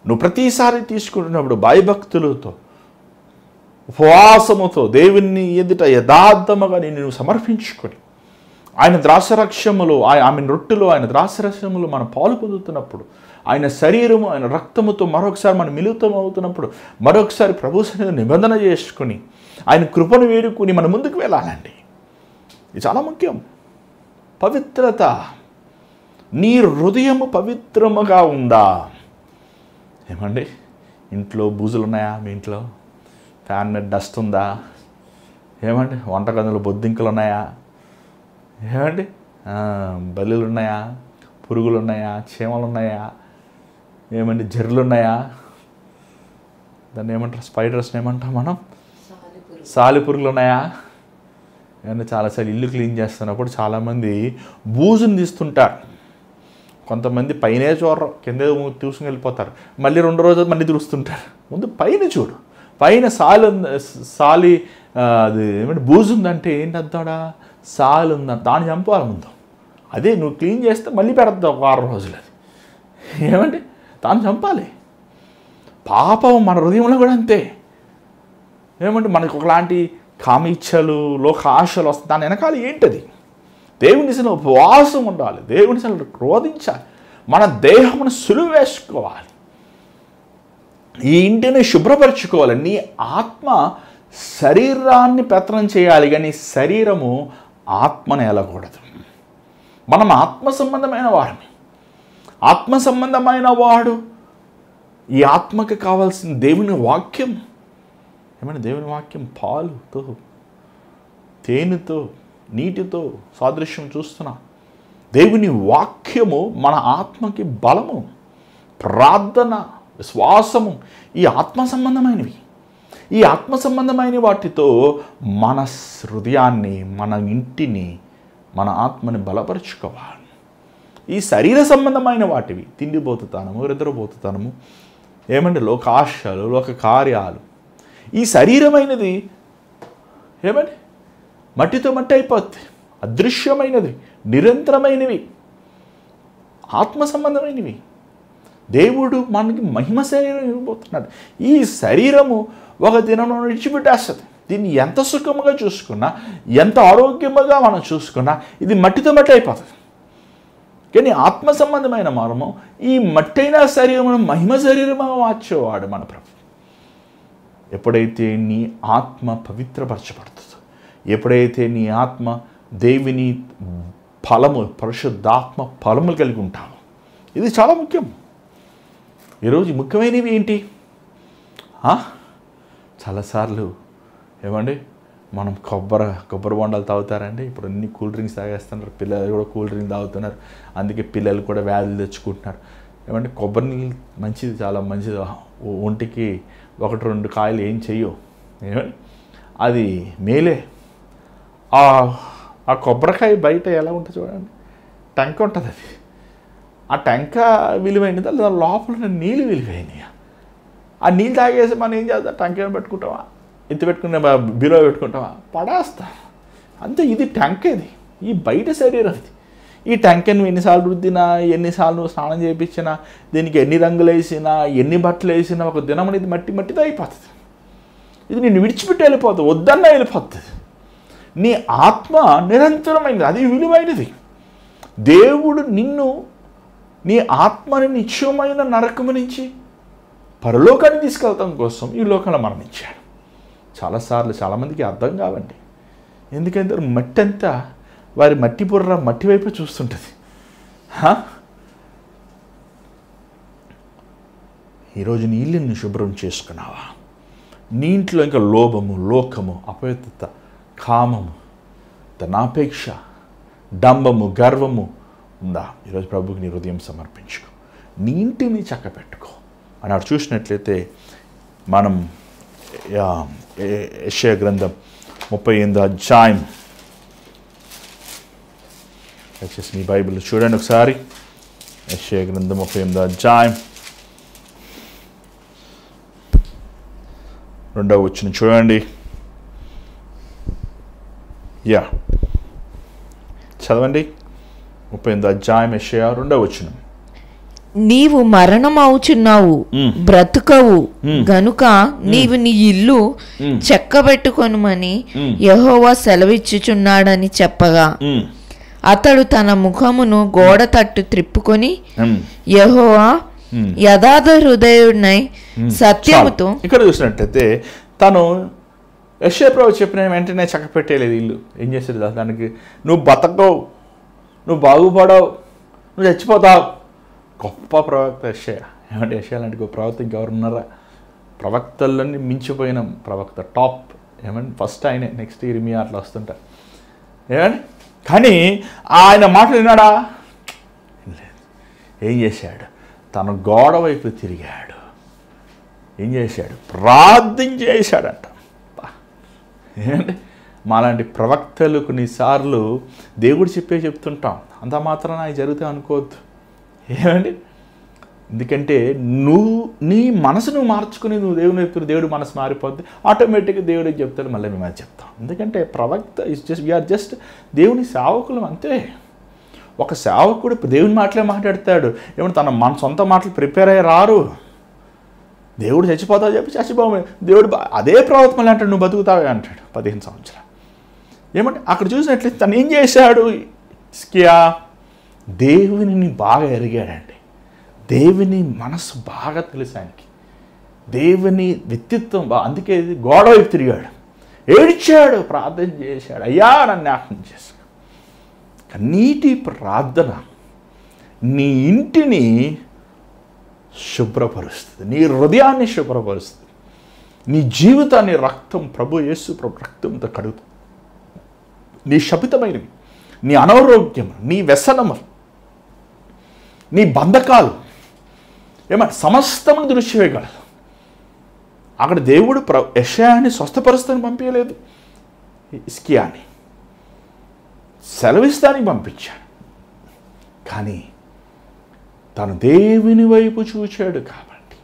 నువ్వు ప్రతిసారి తీసుకుంటున్నప్పుడు భయభక్తులతో ఉపవాసముతో దేవుని ఎదుట యథార్థముగా నువ్వు సమర్పించుకొని ఆయన ద్రాక్షరక్షములో ఆమె రొట్టెలో ఆయన ద్రాక్షరక్షములో మనం పాలు పొందుతున్నప్పుడు, ఆయన శరీరము ఆయన రక్తముతో మరొకసారి మనం మిళితం అవుతున్నప్పుడు, మరొకసారి ప్రభు సన్నిధిలో నిబంధన చేసుకుని ఆయన కృపను వేడుకుని మనం ముందుకు వెళ్ళాలండి. ఇది చాలా ముఖ్యం. పవిత్రత. నీ హృదయము పవిత్రముగా ఉందా? ఏమండి, ఇంట్లో బూజులు ఉన్నాయా? మీ ఇంట్లో ఫ్యాన్ మీద డస్ట్ ఉందా? ఏమండి, వంటగదిలో బొద్దింకలు ఉన్నాయా? ఏమండి, బల్లులు ఉన్నాయా? పురుగులు ఉన్నాయా? చీమలు ఉన్నాయా? ఏమండి, జర్రులు ఉన్నాయా? దాన్ని ఏమంటారు? స్పైడర్స్ని ఏమంటాం మనం? సాలిపురుగులు ఉన్నాయా? ఏమన్నా చాలాసార్లు ఇల్లు క్లీన్ చేస్తున్నప్పుడు చాలామంది బూజుని తీస్తుంటారు. కొంతమంది పైనే చూడరు, కింద తీసుకుని వెళ్ళిపోతారు, మళ్ళీ 2 రోజులు మళ్ళీ తుడుస్తుంటారు. ముందు పైన చూడు, పైన సాలి అది ఏమంటే బూజు ఉందంటే ఏంటి అద్దాడా? సాలు ఉందంట, దాన్ని చంపాలి ముందు. అదే నువ్వు క్లీన్ చేస్తే మళ్ళీ పెడతావు 6 రోజులు. అది ఏమంటే దాన్ని చంపాలి. పాపం మన హృదయంలో కూడా అంతే. ఏమంటే మనకు ఒకలాంటి కామిచ్చలు, లోక ఆశలు వస్తాయి. దాని వెనకాల ఏంటది? దేవుని సన్నిధిలో ఉపవాసం ఉండాలి, దేవుని సన్నిధిలో క్రోధించాలి, మన దేహమును సులువు వేసుకోవాలి, ఈ ఇంటిని శుభ్రపరచుకోవాలి. నీ ఆత్మ శరీరాన్ని పెత్తనం చేయాలి, కానీ శరీరము ఆత్మను ఏలకూడదు. మనం ఆత్మ సంబంధమైన వారిని. ఆత్మ సంబంధమైన వాడు ఈ ఆత్మకి కావాల్సిన దేవుని వాక్యం. ఏమైనా దేవుని వాక్యం పాలుతో, తేనెతో, నీటితో సాదృశ్యం చూస్తున్నా. దేవుని వాక్యము మన ఆత్మకి బలము, ప్రార్థన, విశ్వాసము, ఈ ఆత్మ సంబంధమైనవి. ఈ ఆత్మ సంబంధమైన వాటితో మన హృదయాన్ని, మన ఇంటిని, మన ఆత్మని బలపరుచుకోవాలి. ఈ శరీర సంబంధమైన వాటివి తిండిపోతుతానము, నిద్రపోతుతానము, ఏమంటే లోక ఆశలు, లోక కార్యాలు. ఈ శరీరమైనది ఏమండి మట్టితో మట్టి అయిపోద్ది, అదృశ్యమైనది, నిరంతరమైనవి. ఆత్మ సంబంధమైనవి దేవుడు మనకి మహిమ శరీరం ఇవ్వబోతున్నాడు. ఈ శరీరము ఒక దినం విడిచిపెట్టేస్తుంది. దీన్ని ఎంత సుఖముగా చూసుకున్నా, ఎంత ఆరోగ్యముగా మనం చూసుకున్నా ఇది మట్టితో మట్టి అయిపోతుంది. కానీ ఆత్మ సంబంధమైన మనము ఈ మట్టైన శరీరమును మహిమ శరీరముగా మార్చేవాడు మన ప్రభు. ఎప్పుడైతే నీ ఆత్మ పవిత్రపరచబడుతుందో, ఎప్పుడైతే నీ ఆత్మ దేవుని ఫలము, పరిశుద్ధాత్మ ఫలములు కలిగి ఉంటావు. ఇది చాలా ముఖ్యం. ఈరోజు ముఖ్యమైనవి ఏంటి? చాలాసార్లు ఏమండి మనం కొబ్బరి బొండాలు తాగుతారండి. ఇప్పుడు అన్ని కూల్ డ్రింక్స్ తాగేస్తున్నారు, పిల్లలు కూడా కూల్ డ్రింక్ తాగుతున్నారు. అందుకే పిల్లలు కూడా వ్యాధులు తెచ్చుకుంటున్నారు. ఏమంటే కొబ్బరి నీళ్ళు మంచిది, చాలా మంచిది. ఒంటికి 1-2 కాయలు ఏం చెయ్యవు, ఏమండి అది మేలే. ఆ కొబ్బరికాయ బయట ఎలా ఉంటుంది చూడండి, టెంక ఉంటుంది. అది ఆ టెంక విలువైనది, దాని లోపల నీళ్ళు విలువైనవి. ఆ నీళ్ళు తాగేసి మనం ఏం చేద్దాం, టెంక పెట్టుకుంటామా, ఎత్తి పెట్టుకునే బీరో పెట్టుకుంటామా, పడేస్తాం అంతే. ఇది టెంక. ఇది ఈ బయట శరీరం. ఇది ఈ టెంక నువ్వు ఎన్నిసార్లు రుద్దినా, ఎన్నిసార్లు నువ్వు స్నానం చేయించినా, దీనికి ఎన్ని రంగులు వేసినా, ఎన్ని బట్టలు వేసినా ఒక దినం అనేది మట్టితో అయిపోతుంది. ఇది నిన్ను విడిచిపెట్టి వెళ్ళిపోతుంది, వద్దన్నా వెళ్ళిపోతుంది. నీ ఆత్మ నిరంతరమైనది, అది విలువైనది. దేవుడు నిన్ను, నీ ఆత్మని నిత్యమైన నరకము నుంచి పరలోకాన్ని తీసుకెళ్తాం కోసం ఈ లోకంలో మరణించాడు. చాలాసార్లు చాలామందికి అర్థం కావండి. ఎందుకంటే మట్టి అంతా వారి మట్టి బుర్ర మట్టి వైపు చూస్తుంటుంది. ఈరోజు నీ ఇల్లుని శుభ్రం చేసుకున్నావా? నీ ఇంట్లో ఇంకా లోభము, లోకము, అపవిత్రత, కామము, ధనాపేక్ష, డంబము, గర్వము ఉందా? ఈరోజు ప్రభుకి నీ హృదయం సమర్పించుకో, నీ ఇంటిని చక్కపెట్టుకో. అన్నాడు. చూసినట్లయితే మనం యెషయా గ్రంథం 38వ అధ్యాయం, దయచేసి మీ బైబిల్ చూడండి ఒకసారి. యెషయా గ్రంథం 38వ అధ్యాయం 2వ వచనం చూడండి. చదవండి. 38వ అధ్యాయం యెషయా 2వ వచనం. నీవు మరణమవుచున్నావు, బ్రతుకవు గనుక నీవు నీ ఇల్లు చెక్కబెట్టుకొనుమని యెహోవా సెలవిచ్చుచున్నాడని చెప్పగా, అతడు తన ముఖమును గోడ తట్టు త్రిప్పుకొని యెహోవా యథార్థ హృదయుడై సత్యముతో. ఇక్కడ చూసినట్లయితే తను యెషయా ప్రభు చెప్పిన వెంటనే చక్కపెట్టేలేదు ఇల్లు. ఏం చేసేది? దానికి నువ్వు బతకవు, నువ్వు బాగుపడవు, నువ్వు చచ్చిపోతావు. గొప్ప ప్రవక్త యెషయా. ఏమంటే యెషయా లాంటి గొప్ప ప్రవక్త ఇంకెవరు ఉన్నారా? ప్రవక్తలన్నీ మించిపోయిన ప్రవక్త, టాప్. ఏమంటే ఫస్ట్ ఆయనే, నెక్స్ట్ ఇర్మియా అట్లా వస్తుంటారు. ఏమండి కానీ ఆయన మాటలు విన్నాడా? లేదు. ఏం చేశాడు? తన గోడ వైపు తిరిగాడు. ఏం చేశాడు? ప్రార్థన చేశాడంట. ఏమంటే మాలాంటి ప్రవక్తలు కొన్నిసార్లు దేవుడు చెప్తుంటాం, అంత మాత్రం నాకు జరుగుతాయి అనుకోవద్దు. ఏమండి ఎందుకంటే నీ మనసు నువ్వు మార్చుకుని నువ్వు దేవుని వైపు, దేవుడు మనసు మారిపోద్ది, ఆటోమేటిక్గా దేవుడికి చెప్తాడు, మళ్ళీ మేము అది చెప్తాం. ఎందుకంటే ప్రవక్త వీఆర్ జస్ట్ దేవుని సేవకులు అంతే. ఒక సేవకుడు దేవుని మాటలే మాట్లాడతాడు. ఏమంటే తన సొంత మాటలు ప్రిపేర్ అయ్యి రారు. దేవుడు చచ్చిపోతావు చెప్పి చచ్చిపోవు. దేవుడు అదే ప్రవక్త మళ్ళీ అంటాడు, నువ్వు బతుకుతావే అంటాడు 15 సంవత్సరాలు. ఏమంటే అక్కడ చూసినట్లయితే తను ఏం చేశాడు? హిజ్కియా దేవుని బాగా ఎరిగాడండి. దేవుని మనసు బాగా తెలుసు ఆయనకి, దేవుని వ్యక్తిత్వం అందుకే గోడ వైపు తిరిగాడు, ఏడ్చాడు, ప్రార్థన చేశాడు, అయ్యా నన్ను జ్ఞాపకం చేసుకో. కన్నీటి ప్రార్థన నీ ఇంటిని శుభ్రపరుస్తుంది, నీ హృదయాన్ని శుభ్రపరుస్తుంది, నీ జీవితాన్ని ప్రభు యేసు రక్తంతో కడుగుతుంది. నీ శపితమైనవి, నీ అనారోగ్యం, నీ వ్యసనము, నీ బంధకాలు ఏమంటే సమస్తమును దృశ్యవేయగలదు. అక్కడ దేవుడు యెషయాని స్వస్థపరుస్తానికి పంపించలేదు, హిజ్కియాని సెలవిస్తానికి పంపించాడు. కానీ తను దేవుని వైపు చూచాడు. కాబట్టి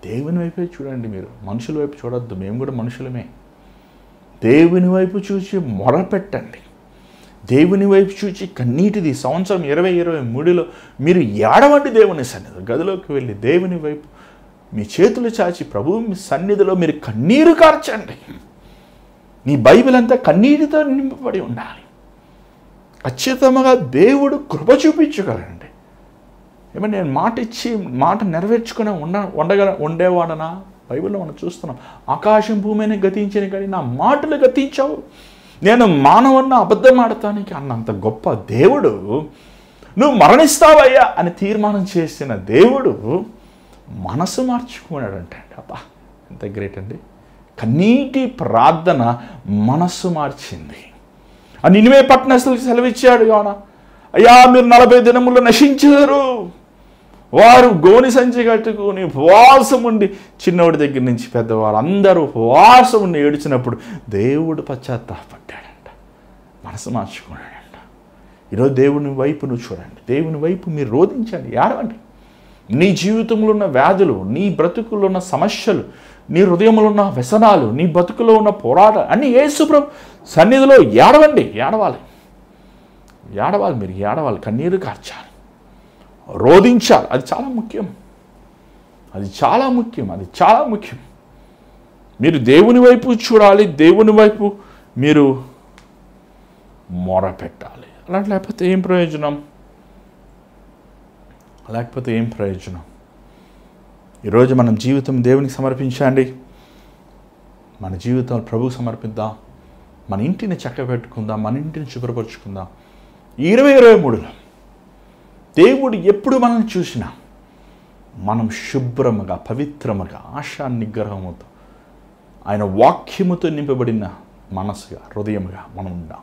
దేవుని వైపే చూడండి. మీరు మనుషుల వైపు చూడొద్దు, మేము కూడా మనుషులమే. దేవుని వైపు చూసి మొరపెట్టండి. దేవుని వైపు చూచి కన్నీటిది సంవత్సరం 2023లో మీరు ఏడవండి దేవుని సన్నిధిలో. గదిలోకి వెళ్ళి దేవుని వైపు మీ చేతులు చాచి ప్రభువు మీ సన్నిధిలో మీరు కన్నీరు కార్చండి. మీ బైబిల్ అంతా కన్నీటితో నింపబడి ఉండాలి. ఖచ్చితంగా దేవుడు కృప చూపించగలండి. ఏమన్నా నేను మాట ఇచ్చి మాట నెరవేర్చుకుని ఉండేవాడనా? బైబిల్లో మనం చూస్తున్నాం, ఆకాశం భూమిని గతించిన కానీ నా మాటలు గతించావు, నేను మానవున్న అబద్ధం ఆడటానికి అన్నంత గొప్ప దేవుడు, నువ్వు మరణిస్తావయ్యా అని తీర్మానం చేసిన దేవుడు మనసు మార్చుకున్నాడంటే అబ్బా ఎంత గ్రేట్ అండి. కన్నీటి ప్రార్థన మనస్సు మార్చింది. ఆ నినివే పట్టణస్తులకు సెలవిచ్చాడు కావున, అయ్యా మీరు 40 దినములు నశించారు. వారు గోని సంచి కట్టుకుని ఉపవాసం ఉండి, చిన్నోడి దగ్గర నుంచి పెద్దవారు అందరూ ఉపవాసం ఉండి ఏడ్చినప్పుడు దేవుడు పశ్చాత్తాపడ్డాడంట, మనసు మార్చుకున్నాడంట. ఈరోజు దేవుని వైపు నువ్వు చూడండి, దేవుని వైపు మీరు రోధించండి, ఏడవండి. నీ జీవితంలో ఉన్న వ్యాధులు, నీ బ్రతుకుల్లో ఉన్న సమస్యలు, నీ హృదయంలో ఉన్న వ్యసనాలు, నీ బతుకులో ఉన్న పోరాటాలు అన్నీ యేసు ప్రభు సన్నిధిలో ఏడవండి. ఏడవాలి, మీరు ఏడవాలి, కన్నీరు కార్చాలి, రోధించాలి. అది చాలా ముఖ్యం, అది చాలా ముఖ్యం. మీరు దేవుని వైపు చూడాలి, దేవుని వైపు మీరు మొరపెట్టాలి. లేకపోతే ఏం ప్రయోజనం? ఈరోజు మనం జీవితం దేవునికి సమర్పించండి, మన జీవితం ప్రభువుకు సమర్పిద్దాం, మన ఇంటిని చక్కబెట్టుకుందాం, మన ఇంటిని శుభ్రపరుచుకుందాం. 2023లో దేవుడు ఎప్పుడు మనల్ని చూసినా మనం శుభ్రముగా, పవిత్రముగా, ఆశా నిగ్రహముతో, ఆయన వాక్యముతో నింపబడిన మనసుగా, హృదయముగా మనం ఉందాం.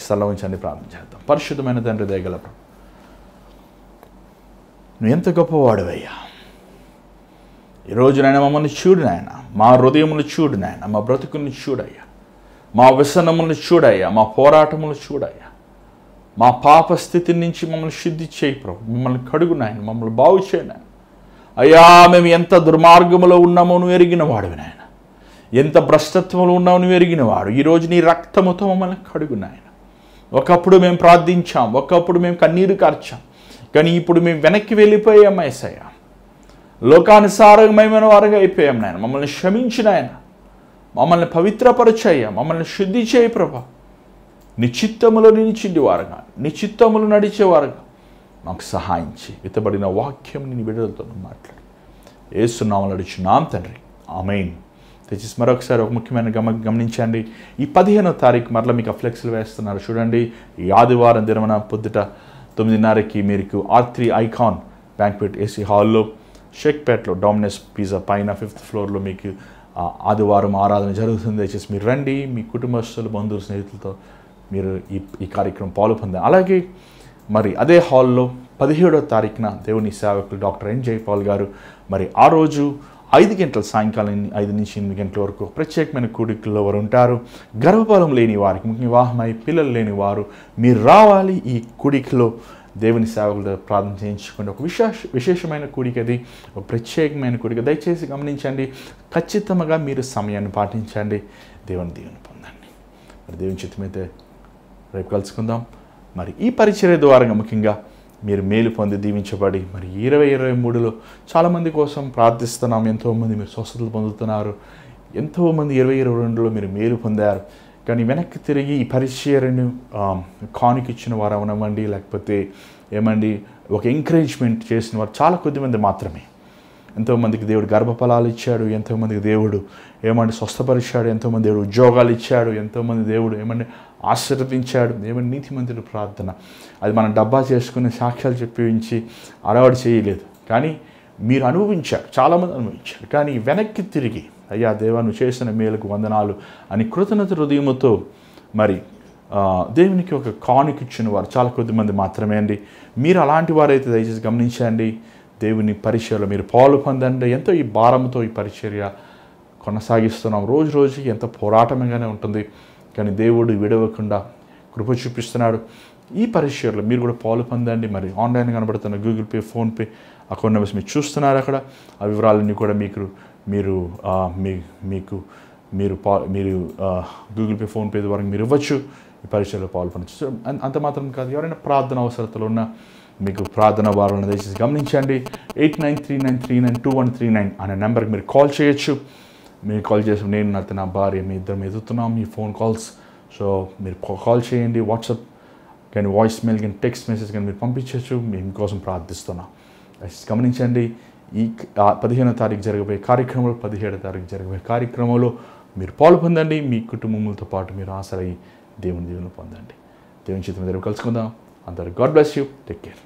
సల్లవించండి, ప్రార్థన చేద్దాం. పరిశుద్ధమైన తండ్రి, దయగల ప్రభు, నువ్వు ఎంత గొప్పవాడువయ్యా. ఈరోజు నాయన మమ్మల్ని చూడు నాయన, మా హృదయములు చూడు నాయన, మా బ్రతుకుని చూడయ్యా, మా వ్యసనములను చూడయ్యా, మా పోరాటములు చూడయ్యా, మా పాప స్థితి నుంచి మమ్మల్ని శుద్ధి చేయి ప్రభు, మిమ్మల్ని కడుగు నాయన, మమ్మల్ని బాగు చేయి నాయన. అయ్యా మేము ఎంత దుర్మార్గములో ఉన్నామో నువ్వు ఎరిగిన వాడు నాయన, ఎంత భ్రష్టత్వంలో ఉన్నామో నువ్వు ఎరిగిన వాడు. ఈరోజు నీ రక్తముతో మమ్మల్ని కడుగు నాయన. ఒకప్పుడు మేము ప్రార్థించాం, ఒకప్పుడు మేము కన్నీరు కార్చాం, కానీ ఇప్పుడు మేము వెనక్కి వెళ్ళిపోయాం యేసయ్య, లోకానుసారమైన వారుగా అయిపోయాం నాయన. మమ్మల్ని క్షమించిన ఆయన, మమ్మల్ని పవిత్రపరచయ్యా, మమ్మల్ని శుద్ధి చేయి ప్రభా. నిశ్చిత్తములో నిలిచిండివారుగా, నిశ్చిత్తములు నడిచేవారుగా మాకు సహాయించి విత్తబడిన వాక్యం నీ బిడ్డలతో మాట్లాడు. యేసు నామములో అడుగుచున్నాం తండ్రి, ఆమేన్. తెచ్చి మరొకసారి ఒక ముఖ్యమైన గమనించండి. ఈ 15వ తారీఖు మరలా మీకు ఫ్లెక్స్లు వేస్తున్నారు చూడండి. ఈ ఆదివారం దినమున పొద్దుట 9:30కి మీకు R3 ఐకాన్ బ్యాంక్వెట్ ఏసీ హాల్లో షేక్పేట్లో డామినస్ పిజ్జా పైన 5th ఫ్లోర్లో మీకు ఆదివారం ఆరాధన జరుగుతుంది. దయచేసి మీరు రండి, మీ కుటుంబస్తులు, బంధువులు, స్నేహితులతో మీరు ఈ కార్యక్రమం పాలు పొందారు. అలాగే మరి అదే హాల్లో 17వ తారీఖున దేవుని సేవకులు డాక్టర్ N. జయపాల్ గారు మరి ఆ రోజు 5 గంటల సాయంకాలం 5 నుంచి 8 గంటల వరకు ప్రత్యేకమైన కూడికల్లో వారు ఉంటారు. గర్భఫలం లేని వారికి, ముఖ్యంగా వివాహమై పిల్లలు లేని వారు మీరు రావాలి. ఈ కూడికలో దేవుని సేవకులతో ప్రార్థన చేయించుకోండి. ఒక విశేషమైన కూడిక, అది ఒక ప్రత్యేకమైన కూడిక. దయచేసి గమనించండి, ఖచ్చితంగా మీరు సమయాన్ని పాటించండి, దేవుని దీవెన పొందండి. మరి దేవుని చిత్తమైతే రేపు కలుసుకుందాం. మరి ఈ పరిచర్య ద్వారా ముఖ్యంగా మీరు మేలు పొంది దీవించబడి మరి 2023లో చాలామంది కోసం ప్రార్థిస్తున్నాం. ఎంతోమంది మీరు స్వస్థతలు పొందుతున్నారు, ఎంతోమంది 2022లో మీరు మేలు పొందారు. కానీ వెనక్కి తిరిగి ఈ పరిచర్యను కానుక ఇచ్చిన వారు అవనవ్వండి, లేకపోతే ఏమండి ఒక ఎంకరేజ్మెంట్ చేసిన వారు చాలా కొద్దిమంది మాత్రమే. ఎంతోమందికి దేవుడు గర్భఫలాలు ఇచ్చాడు, ఎంతోమందికి దేవుడు ఏమండి స్వస్థపరిచాడు, ఎంతోమంది దేవుడు ఉద్యోగాలు ఇచ్చాడు, ఎంతోమంది దేవుడు ఏమండి ఆశీర్వదించాడు. ఏమంటే నీతిమంతుడి ప్రార్థన అది మనం డబ్బా చేసుకుని సాక్ష్యాలు చెప్పించి అలవాటు చేయలేదు, కానీ మీరు అనుభవించారు, చాలామంది అనుభవించారు. కానీ వెనక్కి తిరిగి అయ్యా దేవా నువ్వు చేసిన మేలుకు వందనాలు అని కృతజ్ఞత హృదయముతో మరి దేవునికి ఒక కానుక ఇచ్చిన వారు చాలా కొద్దిమంది మాత్రమే అండి. మీరు అలాంటి వారైతే దయచేసి గమనించండి, దేవుని పరిచర్యలో మీరు పాలు పొందండి. ఎంతో ఈ భారంతో ఈ పరిచర్య కొనసాగిస్తున్నాం. రోజు రోజుకి ఎంతో పోరాటంగానే ఉంటుంది, కానీ దేవుడు విడవకుండా కృప చూపిస్తున్నాడు. ఈ పరిచర్యలో మీరు కూడా పాలు పొందండి. మరి ఆన్లైన్ కనబడుతున్న Google pay, PhonePe account numbers మీరు చూస్తున్నారు అక్కడ. ఆ వివరాలన్నీ కూడా మీకు మీరు గూగుల్ పే, ఫోన్పే ద్వారా మీరు ఇవ్వచ్చు, ఈ పరీక్షలో పాల్పొనవచ్చు. అంత మాత్రం కాదు, ఎవరైనా ప్రార్థన అవసరతలు ఉన్న మీకు ప్రార్థన భారాలను దయచేసి గమనించండి. 8939392139 అనే నెంబర్కి మీరు కాల్ చేయొచ్చు. మీరు కాల్ చేసి నేను నా భార్య మీ ఇద్దరం ఎదుగుతున్నాం మీ ఫోన్ కాల్స్. సో మీరు కాల్ చేయండి, వాట్సాప్ కానీ వాయిస్ మెయిల్ కానీ టెక్స్ట్ మెసేజ్ కానీ మీరు పంపించవచ్చు. మీకోసం ప్రార్థిస్తున్నాం. గమనించండి, ఈ 15వ తారీఖు జరగబోయే కార్యక్రమంలో 17వ తారీఖు జరగబోయే కార్యక్రమంలో మీరు పాల్పొందండి. మీ కుటుంబములతో పాటు మీరు ఆసరై దేవుని దీవెనలు పొందండి. దేవుని చేత మీద కలుసుకుందాం. అందరూ God bless you. Take care.